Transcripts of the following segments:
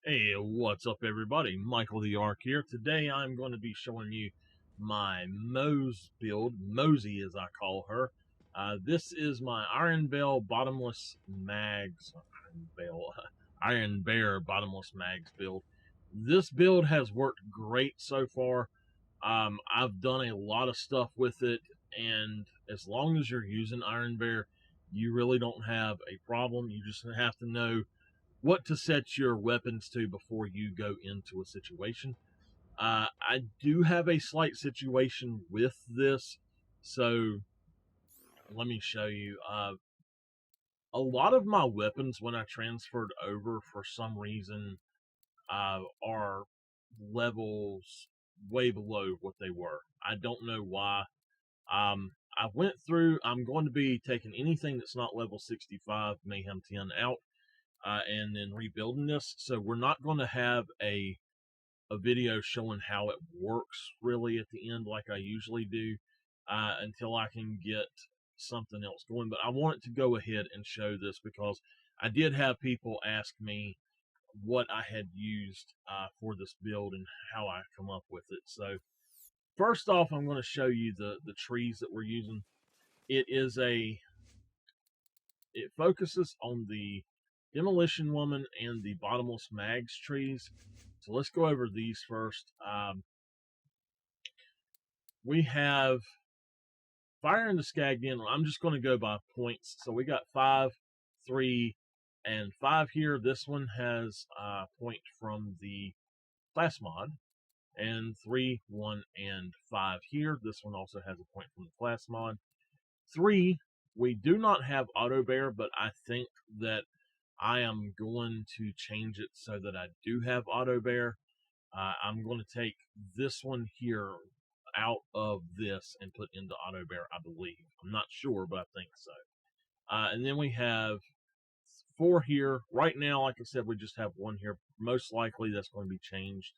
Hey, what's up everybody? Michael the Ark here. Today I'm going to be showing you my Moze build, Mosey as I call her. This is my Iron Bell Bottomless Mags, Iron Bear Bottomless Mags build. This build has worked great so far. I've done a lot of stuff with it, and as long as you're using Iron Bear, you really don't have a problem. You just have to know what to set your weapons to before you go into a situation. I do have a slight situation with this, so let me show you. A lot of my weapons, when I transferred over, for some reason, are levels way below what they were. I don't know why. I went through. I'm going to be taking anything that's not level 65 Mayhem 10 out, and then rebuilding this. So we're not going to have a video showing how it works really at the end like I usually do, until I can get something else going. But I wanted to go ahead and show this because I did have people ask me what I had used for this build and how I come up with it. So first off, I'm going to show you the trees that we're using. It focuses on the Demolition Woman and the Bottomless Mags trees. So let's go over these first. We have Fire in the Skagdian. I'm just going to go by points. So we got 5, 3, and 5 here. This one has a point from the class mod. And 3, 1, and 5 here. This one also has a point from the class mod. 3, we do not have Auto Bear, but I think that I am going to change it so that I do have Auto Bear. I'm going to take this one here out of this and put into Auto Bear, I believe. I'm not sure, but I think so. And then we have 4 here. Right now, like I said, we just have 1 here. Most likely that's going to be changed.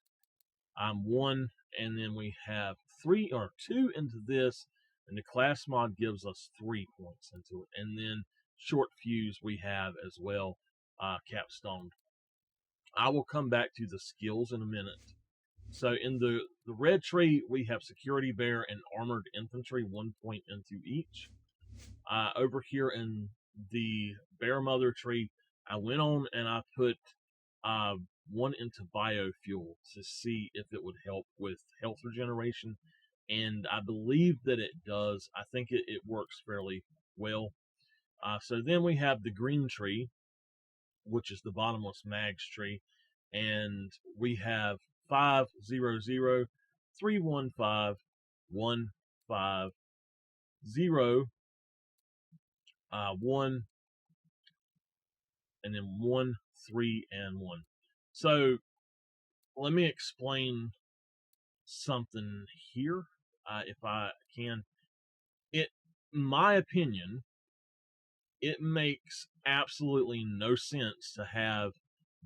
1, and then we have 3 or 2 into this, and the class mod gives us 3 points into it. And then short fuse we have as well, capstoned. I will come back to the skills in a minute. So in the red tree, we have Security Bear and Armored Infantry, 1 point into each. Over here in the Bear Mother tree, I went on and I put 1 into biofuel to see if it would help with health regeneration, and I believe that it does. I think it works fairly well. So then we have the green tree, which is the Bottomless Mags tree, and we have 5, 0, 0, 3, 1, 5, 1, 5, 0, 1, and then 1, 3, and 1. So let me explain something here, if I can. In my opinion, it makes absolutely no sense to have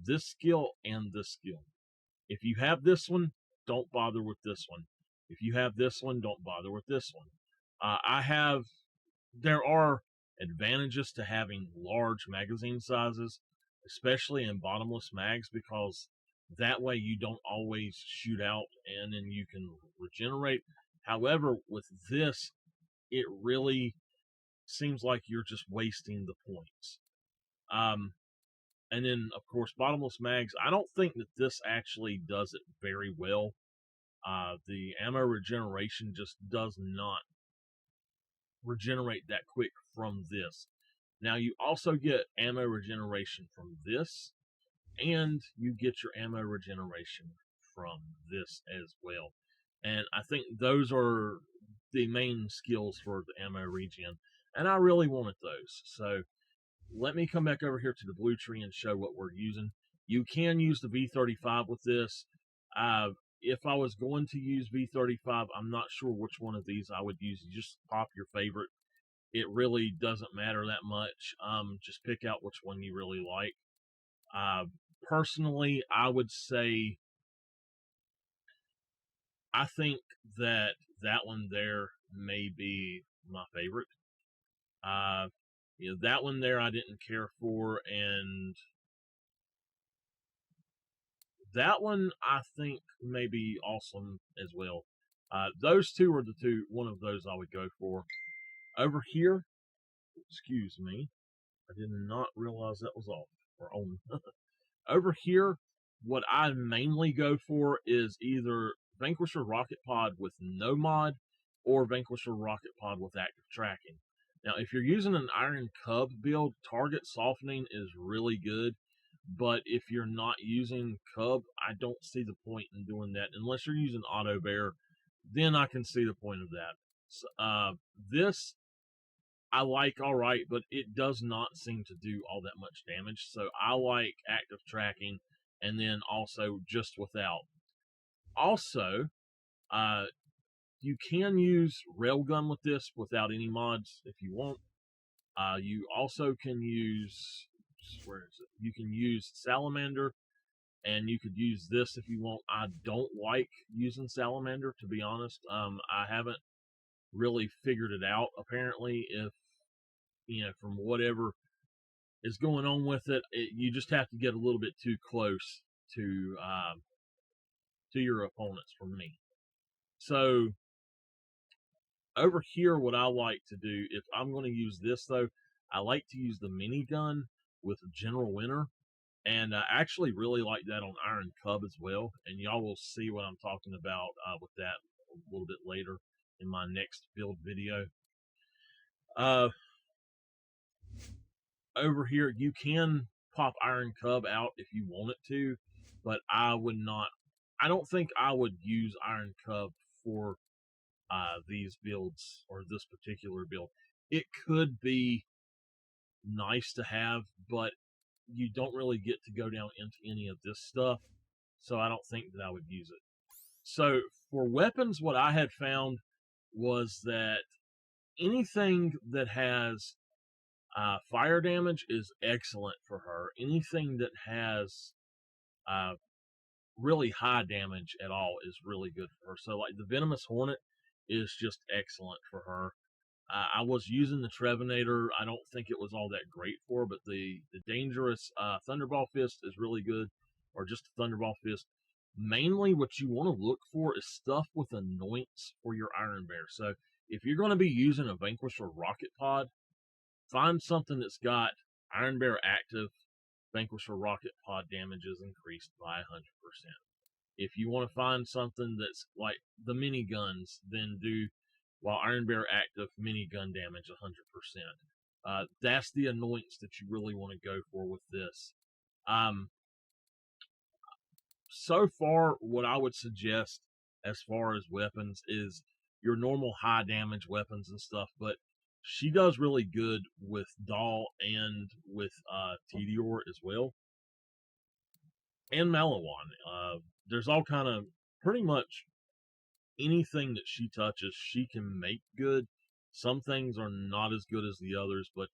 this skill and this skill. If you have this one, don't bother with this one. If you have this one, don't bother with this one. There are advantages to having large magazine sizes, especially in bottomless mags, because that way you don't always shoot out and then you can regenerate. However, with this, it really seems like you're just wasting the points. And then, of course, bottomless mags. I don't think that this actually does it very well. The ammo regeneration just does not regenerate that quick from this. Now, you also get ammo regeneration from this, and you get your ammo regeneration from this as well. And I think those are the main skills for the ammo regen, and I really wanted those. So let me come back over here to the blue tree and show what we're using. You can use the V35 with this. If I was going to use V35, I'm not sure which one of these I would use. You just pop your favorite. It really doesn't matter that much. Just pick out which one you really like. Personally, I would say I think that one there may be my favorite. That one there I didn't care for, and that one I think may be awesome as well. Those two are one of those I would go for. Over here, excuse me, I did not realize that was off or on. Over here, what I mainly go for is either Vanquisher Rocket Pod with no mod or Vanquisher Rocket Pod with active tracking. Now, if you're using an Iron Cub build, target softening is really good, but if you're not using Cub, I don't see the point in doing that unless you're using Auto Bear. Then I can see the point of that. So, this I like all right, but it does not seem to do all that much damage. So I like active tracking, and then also just without. Also, uh, you can use railgun with this without any mods if you want. You also can use, where is it? You can use salamander, and you could use this if you want. I don't like using salamander, to be honest. I haven't really figured it out. Apparently, if from whatever is going on with it, you just have to get a little bit too close to your opponents. For me, so over here, what I like to do, if I'm going to use this though, I like to use the minigun with General Winter, and I actually really like that on Iron Cub as well. And y'all will see what I'm talking about with that a little bit later in my next build video. Over here, you can pop Iron Cub out if you want it to, but I would not. I don't think I would use Iron Cub for these builds or this particular build. It could be nice to have, but you don't really get to go down into any of this stuff, so I don't think that I would use it. So for weapons, what I had found was that anything that has fire damage is excellent for her. Anything that has really high damage at all is really good for her. So, like the Venomous Hornet is just excellent for her. I was using the Trevinator. I don't think it was all that great for her, but the dangerous Thunderball Fist is really good, or just a Thunderball Fist. Mainly, what you want to look for is stuff with annoyance for your Iron Bear. So, if you're going to be using a Vanquisher Rocket Pod, find something that's got Iron Bear active. Vanquisher Rocket Pod damage is increased by 100%. If you want to find something that's like the miniguns, then do while Iron Bear active minigun damage 100%. That's the annoyance that you really want to go for with this. So far, what I would suggest as far as weapons is your normal high damage weapons and stuff, but she does really good with Doll and with Tediore as well, and Malawan. There's all kind of pretty much anything that she touches, she can make good. Some things are not as good as the others, but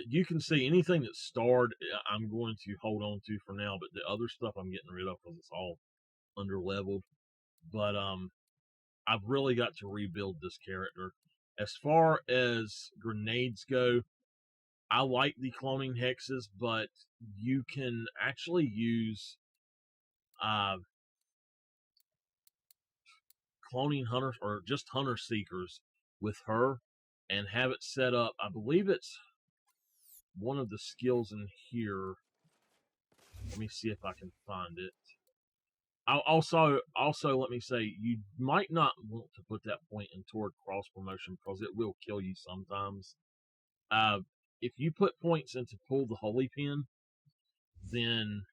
you can see anything that's starred, I'm going to hold on to for now, but the other stuff I'm getting rid of because it's all under leveled. But I've really got to rebuild this character. As far as grenades go, I like the cloning hexes, but you can actually use cloning hunters or just hunter seekers with her and have it set up. I believe it's one of the skills in here. Let me see if I can find it. Also, let me say, you might not want to put that point in toward cross promotion because it will kill you sometimes. If you put points into pull the holy pin, then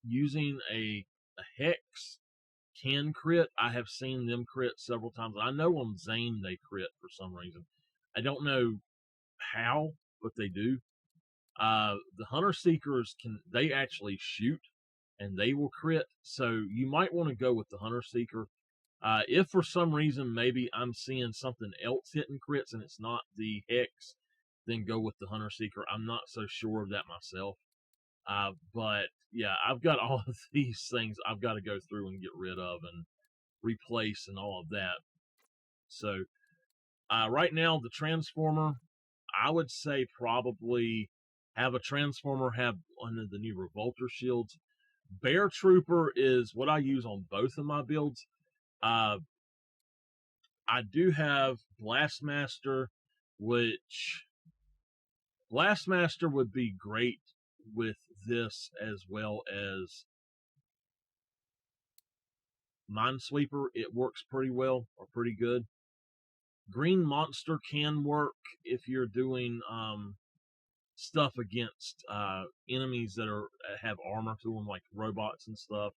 using a hex can crit. I have seen them crit several times. I know on Zane they crit for some reason. I don't know how, but they do. The Hunter Seekers they actually shoot and they will crit. So you might want to go with the Hunter Seeker. If for some reason maybe I'm seeing something else hitting crits and it's not the Hex, then go with the Hunter Seeker. I'm not so sure of that myself. But yeah, I've got all of these things I've got to go through and get rid of and replace and all of that. So right now, the Transformer, I would say probably have a transformer, have one of the new revolter shields. Bear Trooper is what I use on both of my builds. I do have Blastmaster, which Blastmaster would be great with this, as well as Minesweeper. It works pretty well, or pretty good. Green Monster can work if you're doing stuff against enemies that have armor to them, like robots and stuff.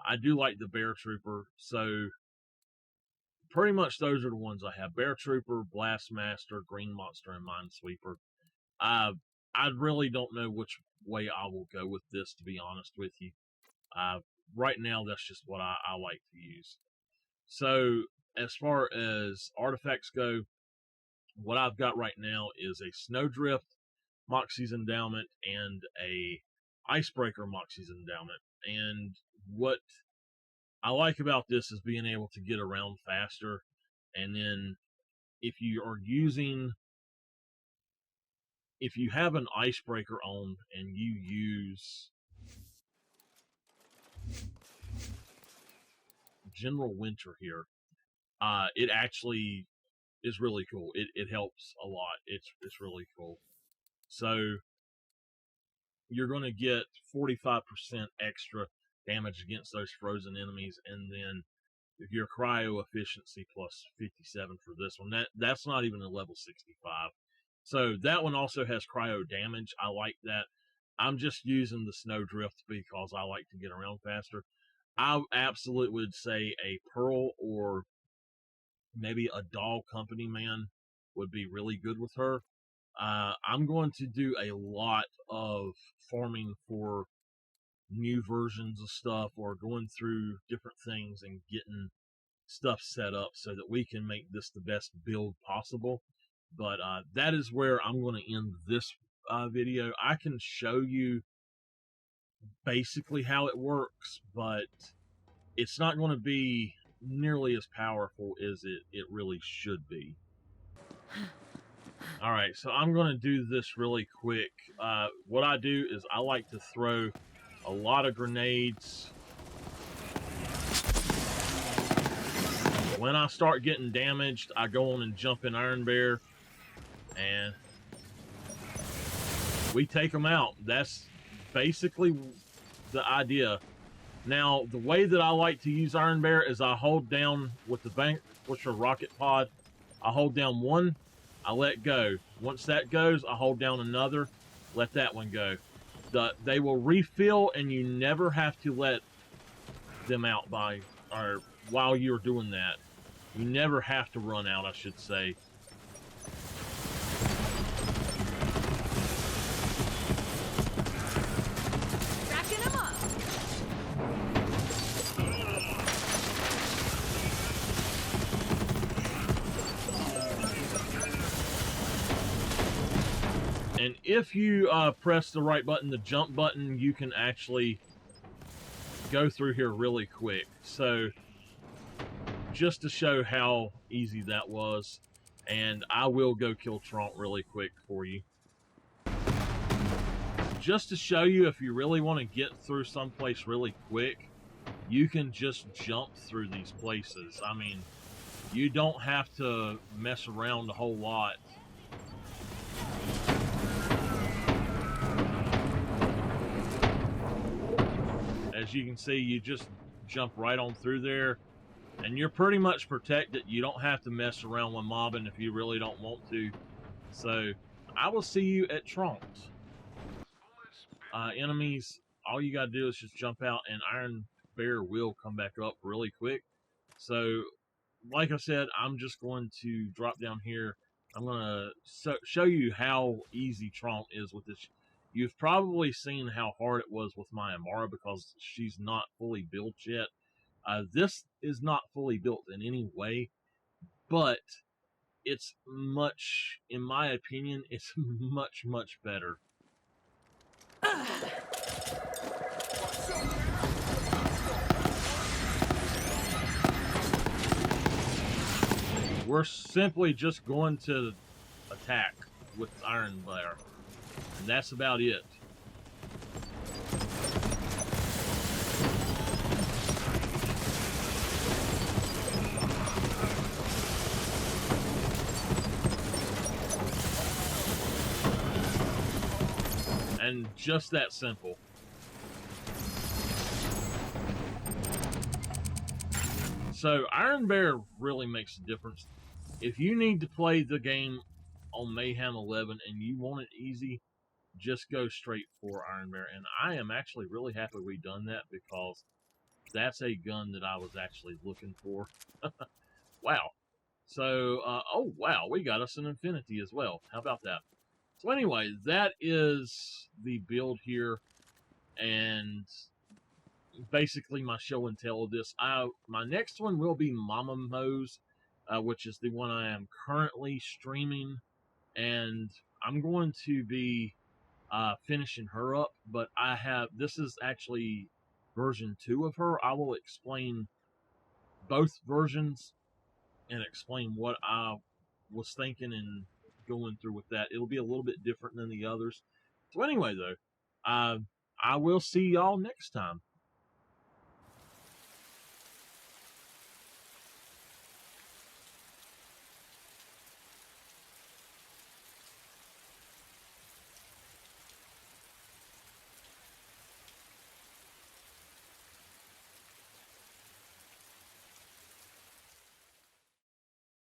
I do like the Bear Trooper, so pretty much those are the ones I have. Bear Trooper, Blastmaster, Green Monster, and Minesweeper. I really don't know which way I will go with this, to be honest with you. Right now, that's just what I like to use. So, as far as artifacts go, what I've got right now is a Snowdrift Moxie's Endowment and a Icebreaker Moxie's Endowment. And what I like about this is being able to get around faster. And then if you have an Icebreaker on and you use General Winter here, it actually is really cool. It helps a lot. It's really cool. So you're going to get 45% extra damage against those frozen enemies, and then your cryo efficiency plus 57 for this one. That's not even a level 65. So that one also has cryo damage. I like that. I'm just using the Snowdrift because I like to get around faster. I absolutely would say a Pearl or maybe a Doll Company Man would be really good with her. I'm going to do a lot of farming for new versions of stuff, or going through different things and getting stuff set up so that we can make this the best build possible. But that is where I'm going to end this video. I can show you basically how it works, but it's not going to be nearly as powerful as it really should be. Alright, so I'm going to do this really quick. What I do is I like to throw a lot of grenades. When I start getting damaged, I go on and jump in Iron Bear, and we take them out. That's basically the idea. Now, the way that I like to use Iron Bear is I hold down with the Vanquisher Rocket Pod. I hold down one, I let go. Once that goes, I hold down another, let that one go. They will refill, and you never have to let them out while you're doing that. You never have to run out, I should say. Racking them up. And if you press the right button, the jump button, you can actually go through here really quick. So, just to show how easy that was, and I will go kill Trump really quick for you. Just to show you, if you really want to get through someplace really quick, you can just jump through these places. I mean, you don't have to mess around a whole lot. As you can see, you just jump right on through there, and you're pretty much protected. You don't have to mess around with mobbing if you really don't want to. So, I will see you at Tronk's. Enemies, all you gotta do is just jump out, and Iron Bear will come back up really quick. So, like I said, I'm just going to drop down here. I'm going to show you how easy Tronk is with this. You've probably seen how hard it was with my Amara because she's not fully built yet. This is not fully built in any way, but it's much, in my opinion, it's much, much better. We're simply just going to attack with Iron Bear. And that's about it. And just that simple. So Iron Bear really makes a difference. If you need to play the game on Mayhem 11 and you want it easy, just go straight for Iron Bear. And I am actually really happy we done that, because that's a gun that I was actually looking for. Wow. So, oh wow, we got us an Infinity as well. How about that? So anyway, that is the build here, and basically my show and tell of this. My next one will be Mama Moze, which is the one I am currently streaming, and I'm going to be finishing her up. But this is actually version 2 of her. I will explain both versions and explain what I was thinking and going through with that. It'll be a little bit different than the others. So anyway, though, I will see y'all next time.